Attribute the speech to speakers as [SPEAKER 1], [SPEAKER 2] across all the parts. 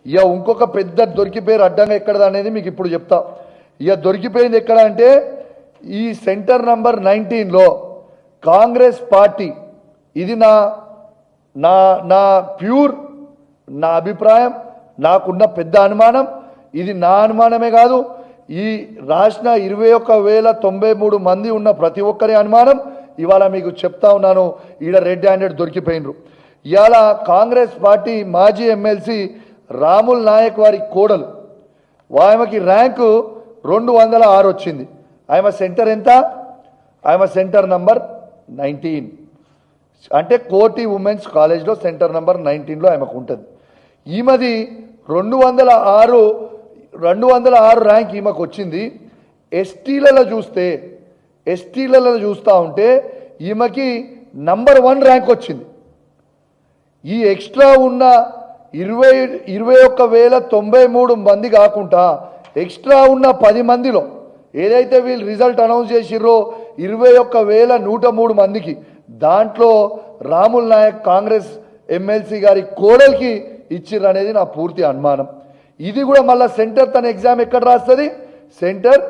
[SPEAKER 1] ఇక ఇంకొక పెద్ద దొరికిపోయారు అడ్డంగా ఎక్కడ అనేది మీకు ఇప్పుడు చెప్తా. ఇక దొరికిపోయింది ఎక్కడ అంటే ఈ సెంటర్ నంబర్ 19లో కాంగ్రెస్ పార్టీ, ఇది నా నా నా ప్యూర్ నా అభిప్రాయం, నాకున్న పెద్ద అనుమానం, ఇది నా అనుమానమే కాదు, ఈ రాసిన 21,093 మంది ఉన్న ప్రతి ఒక్కరి అనుమానం. ఇవాళ మీకు చెప్తా ఉన్నాను, ఈడ రెడ్ హ్యాండెడ్ దొరికిపోయినరు. ఇవాళ కాంగ్రెస్ పార్టీ మాజీ ఎమ్మెల్సీ రాముల్ నాయక్ వారి కోడలు, ఆమెకి ర్యాంకు 206 వచ్చింది. ఆమె సెంటర్ ఎంత? ఆమె సెంటర్ నంబర్ 19, అంటే కోటి ఉమెన్స్ కాలేజ్లో సెంటర్ నంబర్ 19లో ఆమెకు ఉంటుంది. ఈమెది 206 ర్యాంక్ ఈమెకు వచ్చింది. ఎస్టీలలో చూస్తూ ఉంటే ఈమెకి నంబర్ 1 ర్యాంక్ వచ్చింది. ఈ ఎక్స్ట్రా ఉన్న 21,093 మంది కాకుండా ఎక్స్ట్రా ఉన్న 10 మందిలో ఏదైతే వీళ్ళు రిజల్ట్ అనౌన్స్ చేసిర్రో 21,103 మందికి, దాంట్లో రాముల్ నాయక్ కాంగ్రెస్ ఎమ్మెల్సీ గారి కోడలికి ఇచ్చిర్రు అనేది నా పూర్తి అనుమానం. ఇది కూడా మళ్ళీ సెంటర్ తన ఎగ్జామ్ ఎక్కడ రాస్తుంది? సెంటర్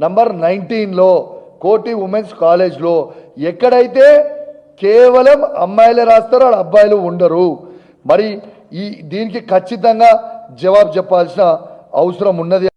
[SPEAKER 1] నంబర్ 19లో కోటి ఉమెన్స్ కాలేజ్లో, ఎక్కడైతే కేవలం అమ్మాయిలే రాస్తారో ఆడ అబ్బాయిలు ఉండరు. మరి దీనికి ఖచ్చితంగా జవాబు చెప్పాల్సిన అవసరం ఉన్నది.